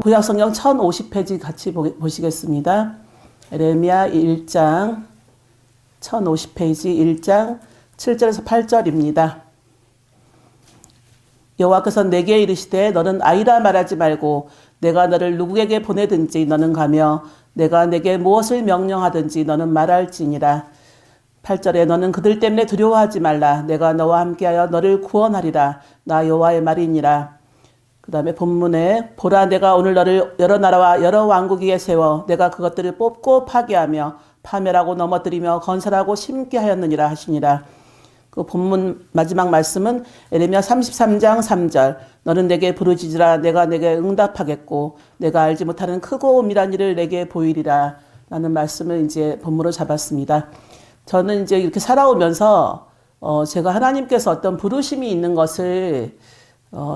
구약성경 1050페이지 같이 보시겠습니다. 에레미야 1장 1050페이지 1장 7절에서 8절입니다. 여호와께서 내게 이르시되 너는 아이라 말하지 말고 내가 너를 누구에게 보내든지 너는 가며 내가 내게 무엇을 명령하든지 너는 말할지니라. 8절에 너는 그들 때문에 두려워하지 말라. 내가 너와 함께하여 너를 구원하리라. 나 여호와의 말이니라. 그 다음에 본문에 보라 내가 오늘 너를 여러 나라와 여러 왕국 위에 세워 내가 그것들을 뽑고 파괴하며 파멸하고 넘어뜨리며 건설하고 심게 하였느니라 하시니라. 그 본문 마지막 말씀은 에레미야 33장 3절 너는 내게 부르짖으라 내가 내게 응답하겠고 내가 알지 못하는 크고 은밀한 일을 내게 보이리라 라는 말씀을 이제 본문으로 잡았습니다. 저는 이제 이렇게 살아오면서 제가 하나님께서 어떤 부르심이 있는 것을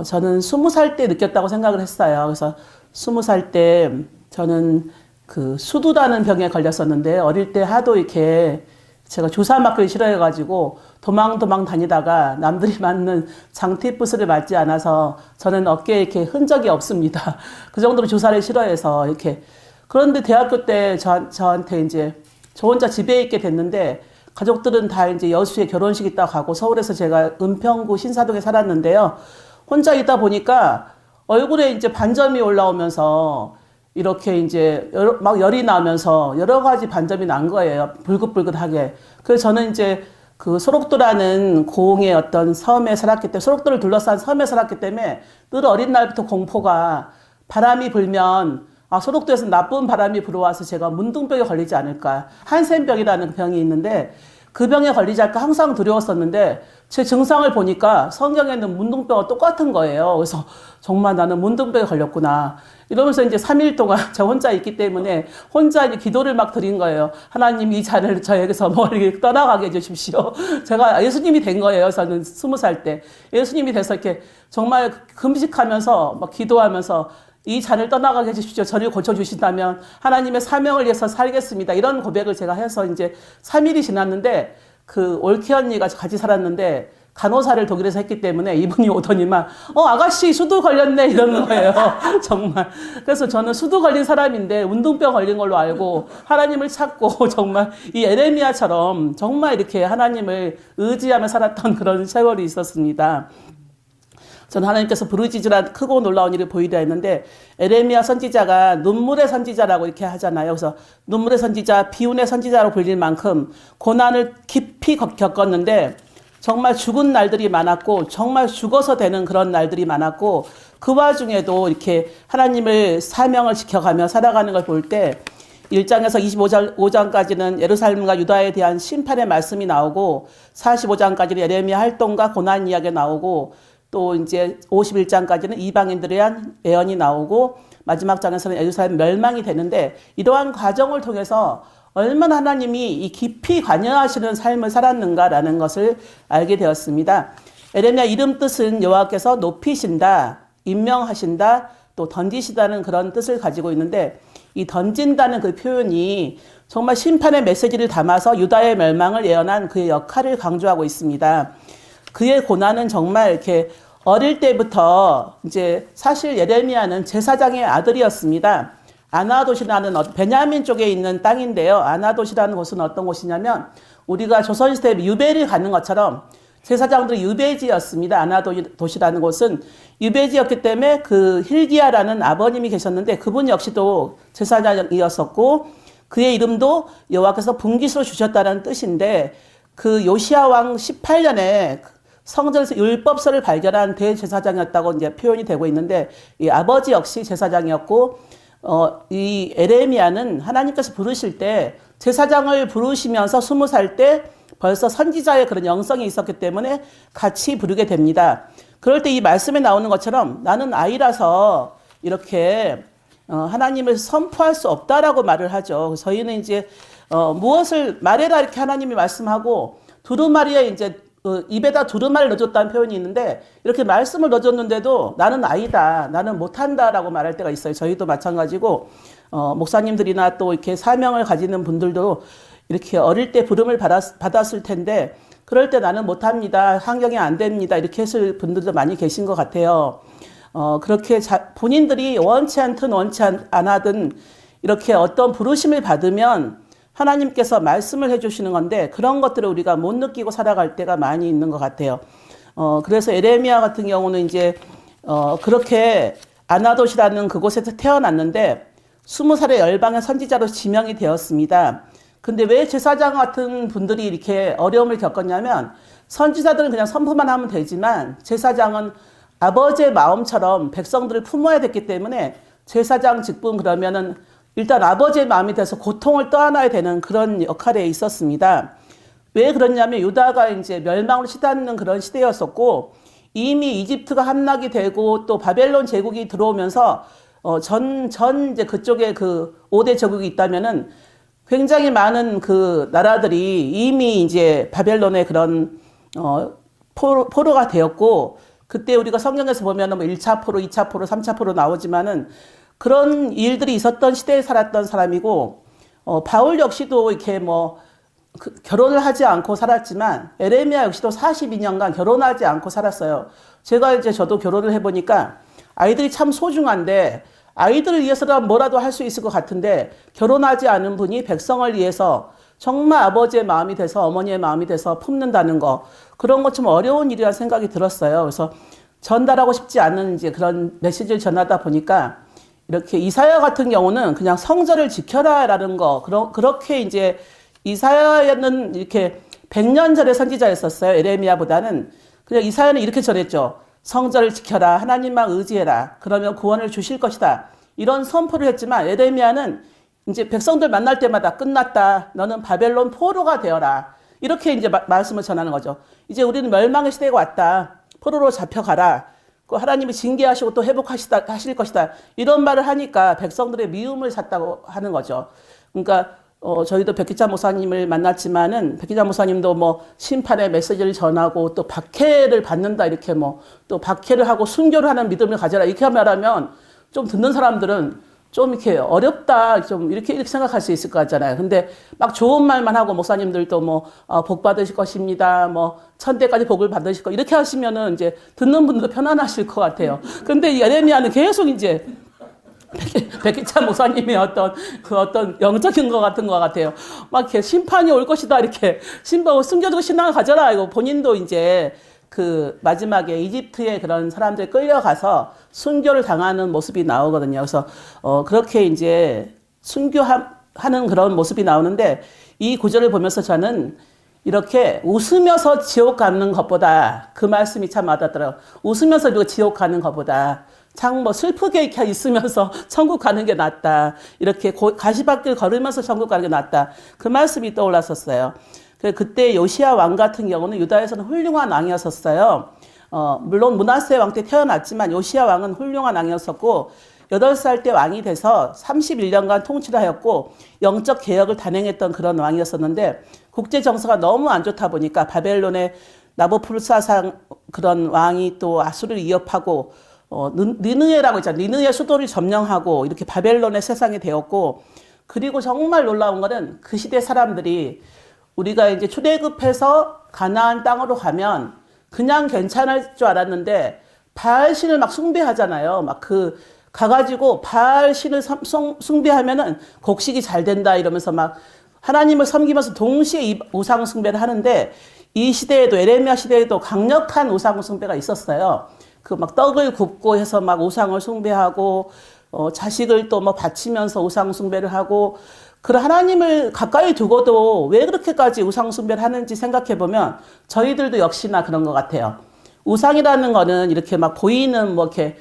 저는 20살 때 느꼈다고 생각을 했어요. 그래서 20살 때 저는 그 수두라는 병에 걸렸었는데 어릴 때 하도 이렇게 제가 주사 맞기를 싫어해가지고 도망 다니다가 남들이 맞는 장티푸스를 맞지 않아서 저는 어깨에 이렇게 흔적이 없습니다. 그 정도로 주사를 싫어해서 이렇게. 그런데 대학교 때 저한테 이제 저 혼자 집에 있게 됐는데 가족들은 다 이제 여수에 결혼식 있다 가고 서울에서 제가 은평구 신사동에 살았는데요. 혼자 있다 보니까 얼굴에 이제 반점이 올라오면서 이렇게 이제 막 열이 나면서 여러 가지 반점이 난 거예요. 불긋불긋하게. 그래서 저는 이제 그 소록도라는 고흥의 어떤 섬에 살았기 때문에 소록도를 둘러싼 섬에 살았기 때문에 늘 어린 날부터 공포가 바람이 불면 소록도에서 나쁜 바람이 불어와서 제가 문둥병에 걸리지 않을까. 한센병이라는 병이 있는데 그 병에 걸리지 않을까 항상 두려웠었는데 제 증상을 보니까 성경에는 문둥병과 똑같은 거예요. 그래서 정말 나는 문둥병에 걸렸구나. 이러면서 이제 3일 동안 저 혼자 있기 때문에 혼자 이제 기도를 막 드린 거예요. 하나님 이 잔을 저에게서 멀리 떠나가게 해주십시오. 제가 예수님이 된 거예요. 저는 20살 때. 예수님이 돼서 이렇게 정말 금식하면서 막 기도하면서 이 잔을 떠나가게 해주십시오. 저를 고쳐주신다면 하나님의 사명을 위해서 살겠습니다. 이런 고백을 제가 해서 이제 3일이 지났는데 그 올케 언니가 같이 살았는데 간호사를 독일에서 했기 때문에 이분이 오더니만 아가씨 수두 걸렸네 이러는 거예요. 정말. 그래서 저는 수두 걸린 사람인데 운동병 걸린 걸로 알고 하나님을 찾고 정말 이 에레미야처럼 정말 이렇게 하나님을 의지하며 살았던 그런 세월이 있었습니다. 저는 하나님께서 부르짖으라 크고 놀라운 일을 보이려 했는데 에레미야 선지자가 눈물의 선지자라고 이렇게 하잖아요. 그래서 눈물의 선지자, 비운의 선지자로 불릴 만큼 고난을 깊이 겪었는데 정말 죽은 날들이 많았고 정말 죽어서 되는 그런 날들이 많았고 그 와중에도 이렇게 하나님을 사명을 지켜가며 살아가는 걸 볼 때 1장에서 25장까지는 예루살렘과 유다에 대한 심판의 말씀이 나오고 45장까지는 에레미야 활동과 고난 이야기가 나오고 또 이제 51장까지는 이방인들에 대한 예언이 나오고 마지막 장에서는 예루살렘 멸망이 되는데 이러한 과정을 통해서 얼마나 하나님이 이 깊이 관여하시는 삶을 살았는가라는 것을 알게 되었습니다. 에레미야 이름 뜻은 여호와께서 높이신다, 임명하신다, 또 던지시다는 그런 뜻을 가지고 있는데 이 던진다는 그 표현이 정말 심판의 메시지를 담아서 유다의 멸망을 예언한 그의 역할을 강조하고 있습니다. 그의 고난은 정말 이렇게 어릴 때부터 이제 사실 예레미야는 제사장의 아들이었습니다. 아나돗이라는 베냐민 쪽에 있는 땅인데요. 아나돗이라는 곳은 어떤 곳이냐면 우리가 조선시대 유배를 가는 것처럼 제사장들이 유배지였습니다. 아나돗이라는 곳은 유배지였기 때문에 그 힐기야라는 아버님이 계셨는데 그분 역시도 제사장이었었고 그의 이름도 여호와께서 분깃으로 주셨다는 뜻인데 그 요시야 왕 18년에 성전에서 율법서를 발견한 대제사장이었다고 이제 표현이 되고 있는데 이 아버지 역시 제사장이었고 이 에레미야는 하나님께서 부르실 때 제사장을 부르시면서 20살 때 벌써 선지자의 그런 영성이 있었기 때문에 같이 부르게 됩니다. 그럴 때 이 말씀에 나오는 것처럼 나는 아이라서 이렇게 하나님을 선포할 수 없다라고 말을 하죠. 저희는 이제 무엇을 말해라 이렇게 하나님이 말씀하고 두루마리에 이제 입에다 두루마리를 넣어줬다는 표현이 있는데 이렇게 말씀을 넣어줬는데도 나는 아이다, 나는 못한다라고 말할 때가 있어요. 저희도 마찬가지고 목사님들이나 또 이렇게 사명을 가지는 분들도 이렇게 어릴 때 부름을 받았을 텐데 그럴 때 나는 못합니다, 환경이 안 됩니다 이렇게 했을 분들도 많이 계신 것 같아요. 그렇게 본인들이 원치 않든 원치 안 하든 이렇게 어떤 부르심을 받으면 하나님께서 말씀을 해주시는 건데 그런 것들을 우리가 못 느끼고 살아갈 때가 많이 있는 것 같아요. 그래서 에레미야 같은 경우는 이제 그렇게 아나돗이라는 그곳에서 태어났는데 20살에 열방의 선지자로 지명이 되었습니다. 근데 왜 제사장 같은 분들이 이렇게 어려움을 겪었냐면 선지자들은 그냥 선포만 하면 되지만 제사장은 아버지의 마음처럼 백성들을 품어야 됐기 때문에 제사장 직분 그러면은 일단 아버지의 마음이 돼서 고통을 떠안아야 되는 그런 역할에 있었습니다. 왜 그러냐면 유다가 이제 멸망으로 치닫는 그런 시대였었고 이미 이집트가 함락이 되고 또 바벨론 제국이 들어오면서 이제 그쪽에 그 5대 제국이 있다면은 굉장히 많은 그 나라들이 이미 이제 바벨론의 그런 포로가 되었고 그때 우리가 성경에서 보면은 뭐 1차 포로, 2차 포로, 3차 포로 나오지만은 그런 일들이 있었던 시대에 살았던 사람이고 바울 역시도 이렇게 결혼을 하지 않고 살았지만 에레미야 역시도 42년간 결혼하지 않고 살았어요. 저도 결혼을 해보니까 아이들이 참 소중한데 아이들을 위해서라면 뭐라도 할 수 있을 것 같은데 결혼하지 않은 분이 백성을 위해서 정말 아버지의 마음이 돼서 어머니의 마음이 돼서 품는다는 거 그런 것 좀 어려운 일이라는 생각이 들었어요. 그래서 전달하고 싶지 않은 이제 그런 메시지를 전하다 보니까 이렇게 이사야 같은 경우는 그냥 성전을 지켜라라는 거 그렇게 이제 이사야는 이렇게 100년 전의 선지자였었어요. 에레미야보다는. 그냥 이사야는 이렇게 전했죠. 성전을 지켜라. 하나님만 의지해라. 그러면 구원을 주실 것이다. 이런 선포를 했지만 에레미야는 이제 백성들 만날 때마다 끝났다. 너는 바벨론 포로가 되어라. 이렇게 이제 말씀을 전하는 거죠. 이제 우리는 멸망의 시대가 왔다. 포로로 잡혀가라. 하나님이 징계하시고 또 회복하실 것이다. 이런 말을 하니까 백성들의 미움을 샀다고 하는 거죠. 그러니까 저희도 백기자 목사님을 만났지만은 백기자 목사님도 심판의 메시지를 전하고 또 박해를 받는다 이렇게 또 박해를 하고 순교를 하는 믿음을 가져라 이렇게 말하면 좀 듣는 사람들은 좀 이렇게 어렵다 좀 이렇게 생각할 수 있을 것 같잖아요. 근데 막 좋은 말만 하고 목사님들도 복 받으실 것입니다. 천대까지 복을 받으실 거 이렇게 하시면은 이제 듣는 분들도 편안하실 것 같아요. 근데 이 예레미야는 계속 이제 백기찬 목사님의 어떤 영적인 것 같은 것 같아요. 막 이렇게 심판이 올 것이다 이렇게 숨겨두고 신앙을 가져라 이거 본인도 이제 그 마지막에 이집트의 그런 사람들 끌려가서 순교를 당하는 모습이 나오거든요. 그래서 그렇게 이제 순교하는 그런 모습이 나오는데 이 구절을 보면서 저는 이렇게 웃으면서 지옥 가는 것보다 그 말씀이 참 와닿더라고요. 웃으면서 이거 지옥 가는 것보다 참 슬프게 이렇게 있으면서 천국 가는 게 낫다. 이렇게 가시밭길 걸으면서 천국 가는 게 낫다. 그 말씀이 떠올랐었어요. 그때 요시야 왕 같은 경우는 유다에서는 훌륭한 왕이었었어요. 물론 므낫세 왕 때 태어났지만 요시야 왕은 훌륭한 왕이었었고 8살 때 왕이 돼서 31년간 통치를 하였고 영적 개혁을 단행했던 그런 왕이었었는데 국제 정서가 너무 안 좋다 보니까 바벨론의 나보풀사상 그런 왕이 또 아수르를 위협하고 니느웨라고 있잖아요. 니느웨 수도를 점령하고 이렇게 바벨론의 세상이 되었고 그리고 정말 놀라운 거는 그 시대 사람들이 우리가 이제 출애굽해서 가나안 땅으로 가면 그냥 괜찮을 줄 알았는데 바알신을 막 숭배하잖아요. 가가지고 바알신을 숭배하면은 곡식이 잘 된다 이러면서 막 하나님을 섬기면서 동시에 이 우상 숭배를 하는데 이 시대에도 에레미야 시대에도 강력한 우상 숭배가 있었어요. 떡을 굽고 해서 막 우상을 숭배하고 자식을 또 바치면서 우상 숭배를 하고 그런 하나님을 가까이 두고도 왜 그렇게까지 우상 숭배를 하는지 생각해 보면 저희들도 역시나 그런 것 같아요. 우상이라는 거는 이렇게 보이는 이렇게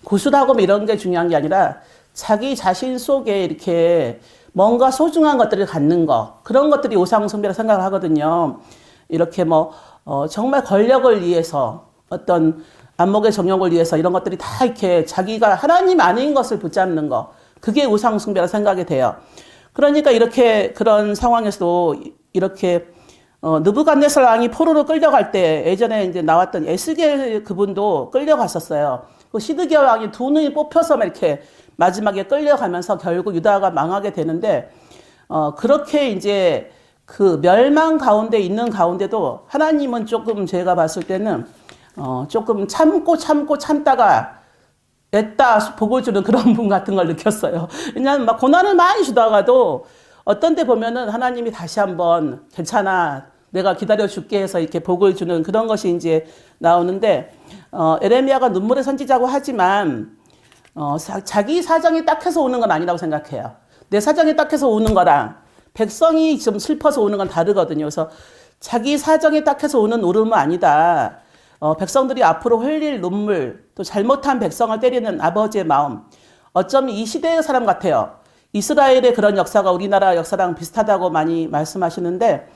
구슬하고 이런 게 중요한 게 아니라 자기 자신 속에 이렇게 뭔가 소중한 것들을 갖는 거 그런 것들이 우상 숭배라 생각을 하거든요. 이렇게 정말 권력을 위해서 어떤 안목의 정욕을 위해서 이런 것들이 다 이렇게 자기가 하나님 아닌 것을 붙잡는 거 그게 우상 숭배라 생각이 돼요. 그러니까 이렇게 그런 상황에서도 이렇게 느부갓네살 왕이 포로로 끌려갈 때 예전에 이제 나왔던 에스겔 그분도 끌려갔었어요. 그 시드기야 왕이 두 눈이 뽑혀서 이렇게 마지막에 끌려가면서 결국 유다가 망하게 되는데 그렇게 이제 그 멸망 가운데 있는 가운데도 하나님은 조금 제가 봤을 때는 조금 참다가 애따 복을 주는 그런 분 같은 걸 느꼈어요. 왜냐하면 막 고난을 많이 주다가도 어떤 때 보면은 하나님이 다시 한번 괜찮아, 내가 기다려줄게 해서 이렇게 복을 주는 그런 것이 이제 나오는데, 에레미야가 눈물의 선지자고 하지만, 자기 사정이 딱해서 우는 건 아니라고 생각해요. 내 사정이 딱해서 우는 거랑 백성이 좀 슬퍼서 우는 건 다르거든요. 그래서 자기 사정이 딱해서 우는 울음은 아니다. 백성들이 앞으로 흘릴 눈물, 또 잘못한 백성을 때리는 아버지의 마음, 어쩌면 이 시대의 사람 같아요. 이스라엘의 그런 역사가 우리나라 역사랑 비슷하다고 많이 말씀하시는데,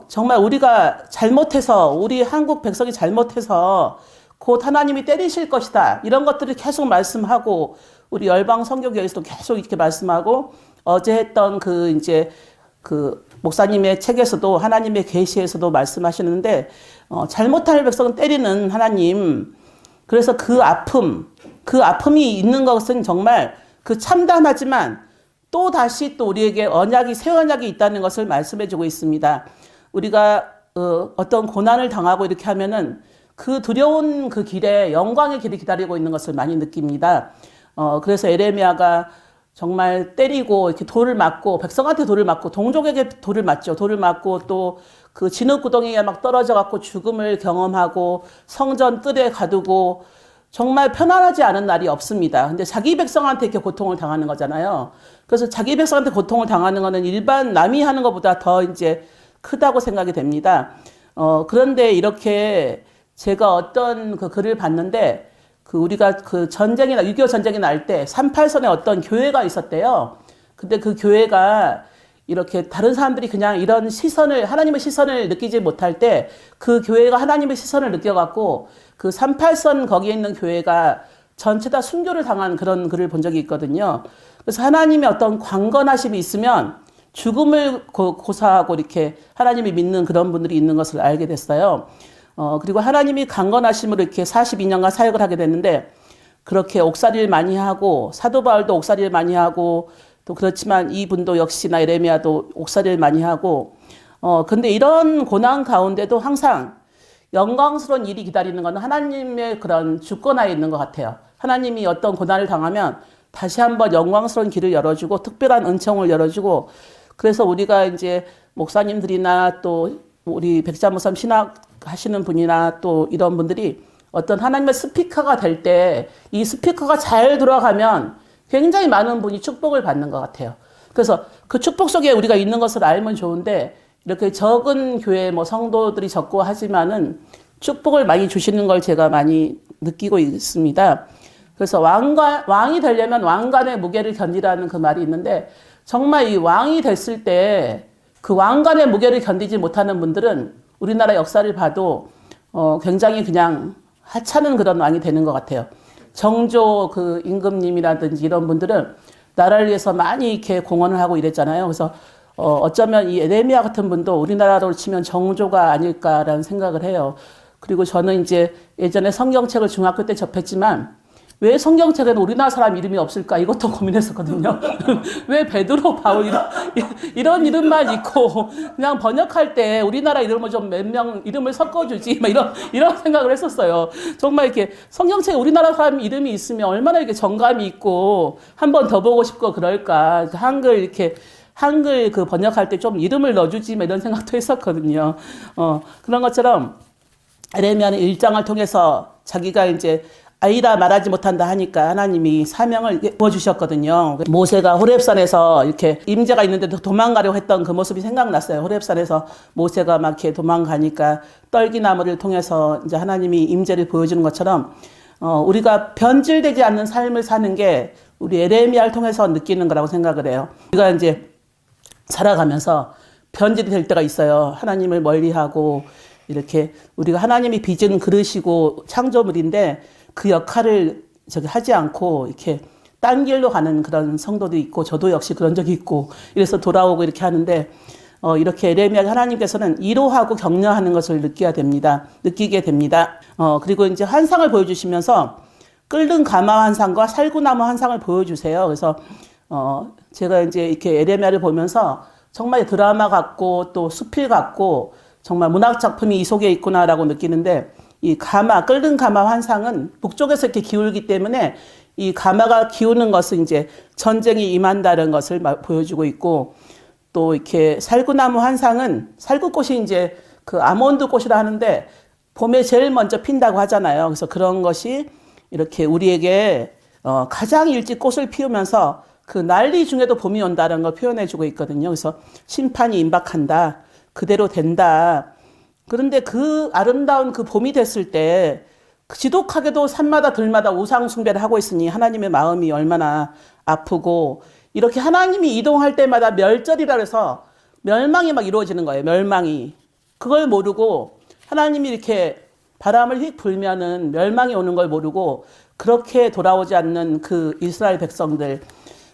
정말 우리가 잘못해서, 우리 한국 백성이 잘못해서 곧 하나님이 때리실 것이다, 이런 것들을 계속 말씀하고, 우리 열방 선교교회에서도 계속 이렇게 말씀하고, 어제 했던 그 목사님의 책에서도, 하나님의 계시에서도 말씀하시는데, 잘못할 백성은 때리는 하나님. 그래서 그 아픔이 있는 것은 정말 그 참담하지만 또 다시 또 우리에게 언약이, 새 언약이 있다는 것을 말씀해주고 있습니다. 우리가 어떤 고난을 당하고 이렇게 하면은 그 두려운 그 길에 영광의 길이 기다리고 있는 것을 많이 느낍니다. 그래서 에레미야가 정말 때리고 이렇게 돌을 맞고, 백성한테 돌을 맞고, 동족에게 돌을 맞죠. 돌을 맞고 또 그 진흙구덩이에 막 떨어져 갖고 죽음을 경험하고 성전 뜰에 가두고 정말 편안하지 않은 날이 없습니다. 근데 자기 백성한테 이렇게 고통을 당하는 거잖아요. 그래서 자기 백성한테 고통을 당하는 거는 일반 남이 하는 것보다 더 이제 크다고 생각이 됩니다. 그런데 이렇게 제가 어떤 그 글을 봤는데, 우리가 그 전쟁이나 6.25 전쟁이 날 때 38선에 어떤 교회가 있었대요. 근데 그 교회가 이렇게 다른 사람들이 그냥 이런 시선을, 하나님의 시선을 느끼지 못할 때 그 교회가 하나님의 시선을 느껴갖고 그 38선 거기에 있는 교회가 전체 다 순교를 당한 그런 글을 본 적이 있거든요. 그래서 하나님의 어떤 강건하심이 있으면 죽음을 고사하고 이렇게 하나님이 믿는 그런 분들이 있는 것을 알게 됐어요. 그리고 하나님이 강건하심으로 이렇게 42년간 사역을 하게 됐는데, 그렇게 옥살이를 많이 하고, 사도 바울도 옥살이를 많이 하고, 또 그렇지만 이분도 역시나 에레미야도 옥살이를 많이 하고, 근데 이런 고난 가운데도 항상 영광스러운 일이 기다리는 건 하나님의 그런 주권하에 있는 것 같아요. 하나님이 어떤 고난을 당하면 다시 한번 영광스러운 길을 열어주고, 특별한 은총을 열어주고, 그래서 우리가 이제 목사님들이나 또 우리 백자무섬 신학 하시는 분이나 또 이런 분들이 어떤 하나님의 스피커가 될 때 이 스피커가 잘 돌아가면 굉장히 많은 분이 축복을 받는 것 같아요. 그래서 그 축복 속에 우리가 있는 것을 알면 좋은데, 이렇게 적은 교회 뭐 성도들이 적고 하지만은 축복을 많이 주시는 걸 제가 많이 느끼고 있습니다. 그래서 왕이 되려면 왕관의 무게를 견디라는 그 말이 있는데, 정말 이 왕이 됐을 때 그 왕관의 무게를 견디지 못하는 분들은 우리나라 역사를 봐도 굉장히 그냥 하찮은 그런 왕이 되는 것 같아요. 정조 그 임금님이라든지 이런 분들은 나라를 위해서 많이 이렇게 공헌을 하고 이랬잖아요. 그래서 어쩌면 이 에레미야 같은 분도 우리나라로 치면 정조가 아닐까라는 생각을 해요. 그리고 저는 이제 예전에 성경책을 중학교 때 접했지만, 왜 성경책에는 우리나라 사람 이름이 없을까, 이것도 고민했었거든요. 왜 베드로, 바울 이런 이름만 있고 그냥 번역할 때 우리나라 이름을 좀 몇 명 이름을 섞어주지, 막 이런 생각을 했었어요. 정말 이렇게 성경책에 우리나라 사람 이름이 있으면 얼마나 이렇게 정감이 있고 한 번 더 보고 싶고 그럴까. 한글 그 번역할 때 좀 이름을 넣어주지, 막 이런 생각도 했었거든요. 그런 것처럼 에레미야는 1장을 통해서 자기가 이제 아이라 말하지 못한다 하니까 하나님이 사명을 부어주셨거든요. 모세가 호렙산에서 이렇게 임재가 있는데도 도망가려고 했던 그 모습이 생각났어요. 호렙산에서 모세가 막 이렇게 도망가니까 떨기나무를 통해서 이제 하나님이 임재를 보여주는 것처럼, 우리가 변질되지 않는 삶을 사는 게 우리 에레미야를 통해서 느끼는 거라고 생각을 해요. 우리가 이제 살아가면서 변질이 될 때가 있어요. 하나님을 멀리하고, 이렇게 우리가 하나님이 빚은 그릇이고 창조물인데 그 역할을 하지 않고 이렇게 딴 길로 가는 그런 성도도 있고, 저도 역시 그런 적이 있고, 이래서 돌아오고 이렇게 하는데, 이렇게 에레미야 하나님께서는 위로하고 격려하는 것을 느끼게 됩니다. 그리고 이제 환상을 보여주시면서 끓는 가마 환상과 살구나무 환상을 보여주세요. 그래서 제가 이제 이렇게 에레미야를 보면서 정말 드라마 같고 또 수필 같고 정말 문학 작품이 이 속에 있구나라고 느끼는데, 이 가마, 끓는 가마 환상은 북쪽에서 이렇게 기울기 때문에 이 가마가 기우는 것은 이제 전쟁이 임한다는 것을 보여주고 있고, 또 이렇게 살구나무 환상은 살구꽃이 이제 그 아몬드 꽃이라 하는데 봄에 제일 먼저 핀다고 하잖아요. 그래서 그런 것이 이렇게 우리에게 가장 일찍 꽃을 피우면서 그 난리 중에도 봄이 온다는 걸 표현해 주고 있거든요. 그래서 심판이 임박한다. 그대로 된다. 그런데 그 아름다운 그 봄이 됐을 때 지독하게도 산마다 들마다 우상 숭배를 하고 있으니 하나님의 마음이 얼마나 아프고, 이렇게 하나님이 이동할 때마다 멸절이라 해서 멸망이 막 이루어지는 거예요. 멸망이. 그걸 모르고 하나님이 이렇게 바람을 휙 불면은 멸망이 오는 걸 모르고 그렇게 돌아오지 않는 그 이스라엘 백성들.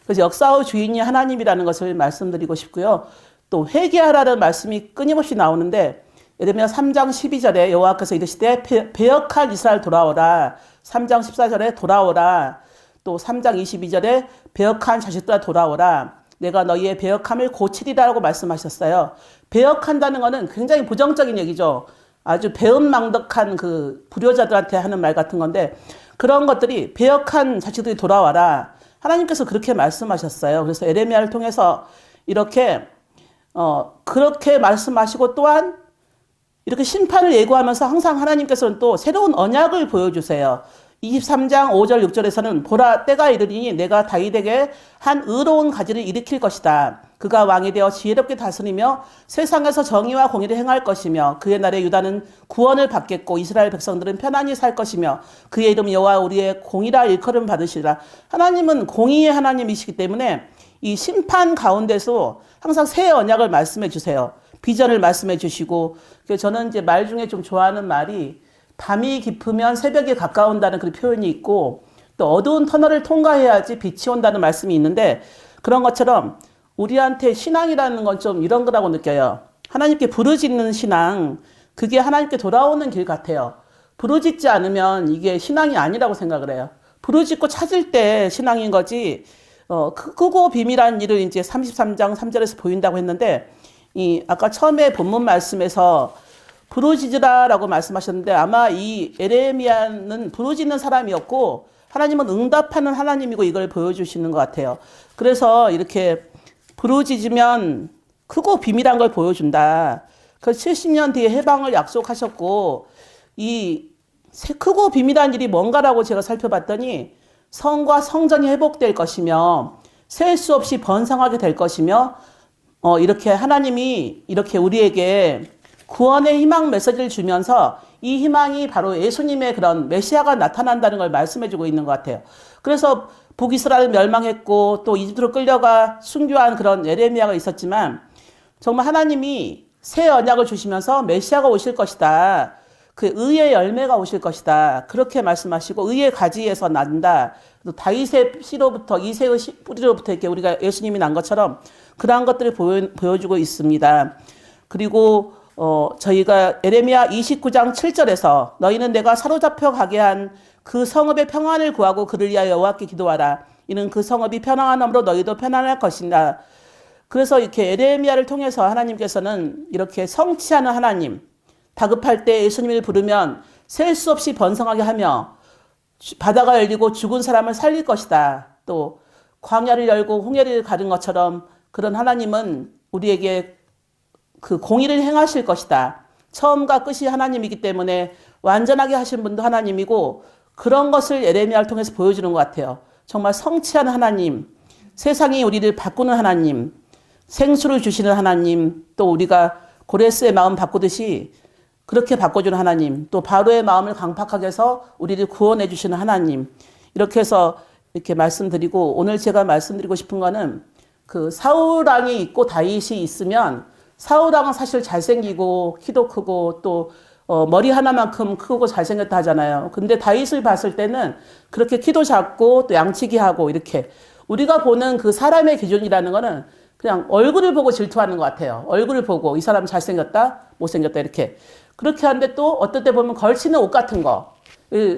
그래서 역사의 주인이 하나님이라는 것을 말씀드리고 싶고요. 또 회개하라는 말씀이 끊임없이 나오는데 예레미야 3장 12절에 여호와께서 이르시되 배역한 이스라엘 돌아오라. 3장 14절에 돌아오라. 또 3장 22절에 배역한 자식들아 돌아오라. 내가 너희의 배역함을 고치리라고 말씀하셨어요. 배역한다는 것은 굉장히 부정적인 얘기죠. 아주 배은망덕한 그 불효자들한테 하는 말 같은 건데, 그런 것들이 배역한 자식들이 돌아와라. 하나님께서 그렇게 말씀하셨어요. 그래서 예레미야를 통해서 이렇게 그렇게 말씀하시고 또한 이렇게 심판을 예고하면서 항상 하나님께서는 또 새로운 언약을 보여주세요. 23장 5절 6절에서는 보라 때가 이르리니 내가 다윗에게 한 의로운 가지를 일으킬 것이다. 그가 왕이 되어 지혜롭게 다스리며 세상에서 정의와 공의를 행할 것이며 그의 날에 유다는 구원을 받겠고 이스라엘 백성들은 편안히 살 것이며 그의 이름 여호와 우리의 공의라 일컬음 받으시리라. 하나님은 공의의 하나님이시기 때문에 이 심판 가운데서 항상 새 언약을 말씀해 주세요. 비전을 말씀해 주시고, 저는 이제 말 중에 좀 좋아하는 말이 밤이 깊으면 새벽에 가까운다는 그런 표현이 있고, 또 어두운 터널을 통과해야지 빛이 온다는 말씀이 있는데, 그런 것처럼 우리한테 신앙이라는 건 좀 이런 거라고 느껴요. 하나님께 부르짖는 신앙, 그게 하나님께 돌아오는 길 같아요. 부르짖지 않으면 이게 신앙이 아니라고 생각을 해요. 부르짖고 찾을 때 신앙인 거지, 크고 비밀한 일을 이제 33장 3절에서 보인다고 했는데, 아까 처음에 본문 말씀에서 부르짖으라라고 말씀하셨는데 아마 이 예레미야는 부르짖는 사람이었고 하나님은 응답하는 하나님이고 이걸 보여주시는 것 같아요. 그래서 이렇게 부르짖으면 크고 비밀한 걸 보여준다. 그 70년 뒤에 해방을 약속하셨고 이 크고 비밀한 일이 뭔가라고 제가 살펴봤더니 성과 성전이 회복될 것이며 셀 수 없이 번성하게 될 것이며 이렇게 하나님이 이렇게 우리에게 구원의 희망 메시지를 주면서 이 희망이 바로 예수님의 그런 메시아가 나타난다는 걸 말씀해주고 있는 것 같아요. 그래서 북이스라엘 멸망했고 또 이집트로 끌려가 순교한 그런 예레미야가 있었지만 정말 하나님이 새 언약을 주시면서 메시아가 오실 것이다. 그 의의 열매가 오실 것이다. 그렇게 말씀하시고 의의 가지에서 난다. 또 다윗의 씨로부터 이새의 뿌리로부터 이렇게 우리가 예수님이 난 것처럼 그러한 것들을 보여주고 있습니다. 그리고 저희가 예레미야 29장 7절에서 너희는 내가 사로잡혀 가게 한 그 성읍의 평안을 구하고 그를 위하여 여호와께 기도하라. 이는 그 성읍이 편안함으로 너희도 편안할 것이다. 그래서 이렇게 예레미야를 통해서 하나님께서는 이렇게 성취하는 하나님, 다급할 때 예수님을 부르면 셀 수 없이 번성하게 하며 바다가 열리고 죽은 사람을 살릴 것이다. 또 광야를 열고 홍해를 가른 것처럼 그런 하나님은 우리에게 그 공의를 행하실 것이다. 처음과 끝이 하나님이기 때문에 완전하게 하신 분도 하나님이고 그런 것을 예레미야를 통해서 보여주는 것 같아요. 정말 성취하는 하나님, 세상이 우리를 바꾸는 하나님, 생수를 주시는 하나님, 또 우리가 고레스의 마음 바꾸듯이 그렇게 바꿔주는 하나님, 또 바로의 마음을 강팍하게 해서 우리를 구원해 주시는 하나님, 이렇게 해서 이렇게 말씀드리고, 오늘 제가 말씀드리고 싶은 거는 그 사울왕이 있고 다윗이 있으면 사울왕은 사실 잘생기고 키도 크고 또 머리 하나만큼 크고 잘생겼다 하잖아요. 근데 다윗을 봤을 때는 그렇게 키도 작고 또 양치기 하고 이렇게 우리가 보는 그 사람의 기준이라는 거는 그냥 얼굴을 보고 질투하는 것 같아요. 얼굴을 보고 이 사람 잘생겼다, 못생겼다 이렇게. 그렇게 하는데 또 어떨 때 보면 걸치는 옷 같은 거.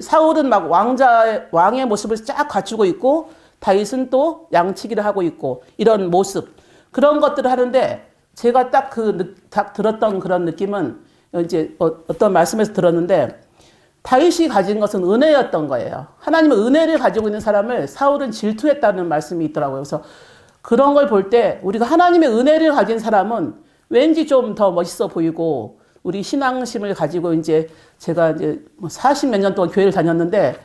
사울은 막 왕의 모습을 쫙 갖추고 있고 다윗은 또 양치기를 하고 있고 이런 모습. 그런 것들을 하는데 제가 딱 들었던 그런 느낌은 이제 어떤 말씀에서 들었는데 다윗이 가진 것은 은혜였던 거예요. 하나님의 은혜를 가지고 있는 사람을 사울은 질투했다는 말씀이 있더라고요. 그래서 그런 걸 볼 때 우리가 하나님의 은혜를 가진 사람은 왠지 좀 더 멋있어 보이고 우리 신앙심을 가지고 이제 제가 이제 40몇 년 동안 교회를 다녔는데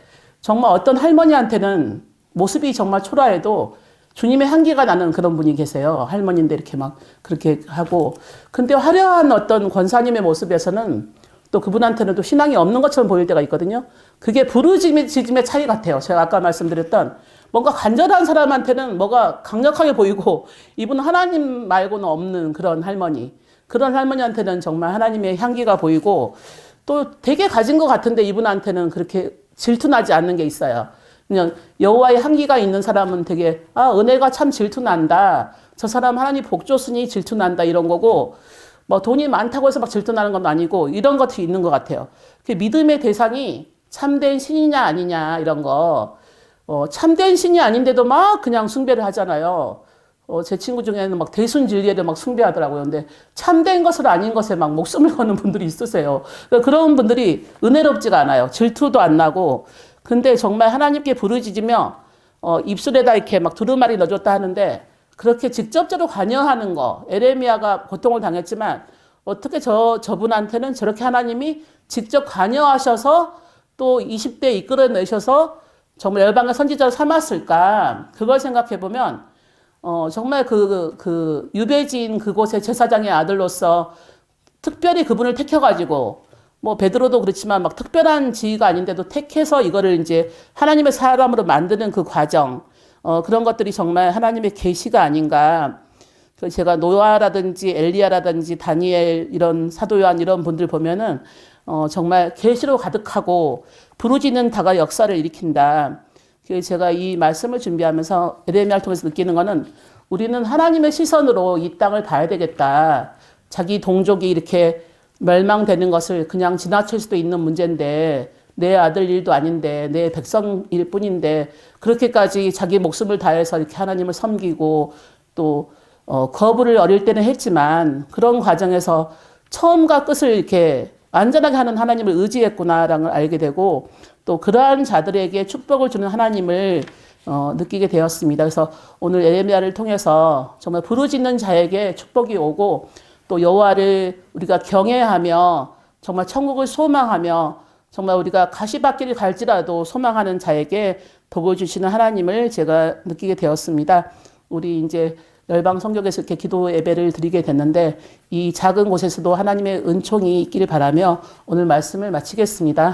정말 어떤 할머니한테는 모습이 정말 초라해도 주님의 향기가 나는 그런 분이 계세요. 할머니인데 이렇게 막 그렇게 하고. 근데 화려한 어떤 권사님의 모습에서는 또 그분한테는 또 신앙이 없는 것처럼 보일 때가 있거든요. 그게 부르짖음의 차이 같아요. 제가 아까 말씀드렸던 뭔가 간절한 사람한테는 뭐가 강력하게 보이고 이분은 하나님 말고는 없는 그런 할머니. 그런 할머니한테는 정말 하나님의 향기가 보이고 또 되게 가진 것 같은데 이분한테는 그렇게 질투나지 않는 게 있어요. 그냥 여호와의 향기가 있는 사람은 되게 은혜가 참 질투난다. 저 사람 하나님 복 줬으니 질투난다 이런 거고 뭐 돈이 많다고 해서 막 질투나는 건 아니고 이런 것도 있는 것 같아요. 그 믿음의 대상이 참된 신이냐 아니냐 이런 거 참된 신이 아닌데도 막 그냥 숭배를 하잖아요. 제 친구 중에는 막 대순진리에도 막 숭배하더라고요. 근데 참된 것을 아닌 것에 막 목숨을 거는 분들이 있으세요. 그런 분들이 은혜롭지가 않아요. 질투도 안 나고. 근데 정말 하나님께 부르짖으며 입술에다 이렇게 막 두루마리 넣어줬다 하는데 그렇게 직접적으로 관여하는 거. 에레미야가 고통을 당했지만 어떻게 저분한테는 저렇게 하나님이 직접 관여하셔서 또 20대 이끌어내셔서 정말 열방의 선지자로 삼았을까. 그걸 생각해 보면 정말 그 유배지인 그곳의 제사장의 아들로서 특별히 그분을 택해가지고 뭐 베드로도 그렇지만 막 특별한 지위가 아닌데도 택해서 이거를 이제 하나님의 사람으로 만드는 그 과정 그런 것들이 정말 하나님의 계시가 아닌가. 제가 노아라든지 엘리야라든지 다니엘 이런 사도 요한 이런 분들 보면은 정말 계시로 가득하고 부르짖는 다가 역사를 일으킨다. 제가 이 말씀을 준비하면서 에레미야를 통해서 느끼는 거는 우리는 하나님의 시선으로 이 땅을 봐야 되겠다. 자기 동족이 이렇게 멸망되는 것을 그냥 지나칠 수도 있는 문제인데 내 아들 일도 아닌데 내 백성일 뿐인데 그렇게까지 자기 목숨을 다해서 이렇게 하나님을 섬기고 또 거부를 어릴 때는 했지만 그런 과정에서 처음과 끝을 이렇게 안전하게 하는 하나님을 의지했구나라는 걸 알게 되고 또 그러한 자들에게 축복을 주는 하나님을 느끼게 되었습니다. 그래서 오늘 에레미야를 통해서 정말 부르짖는 자에게 축복이 오고 또 여호와를 우리가 경외하며 정말 천국을 소망하며 정말 우리가 가시밭길을 갈지라도 소망하는 자에게 복을 주시는 하나님을 제가 느끼게 되었습니다. 우리 이제 열방 성격에서 이렇게 기도 예배를 드리게 됐는데 이 작은 곳에서도 하나님의 은총이 있기를 바라며 오늘 말씀을 마치겠습니다.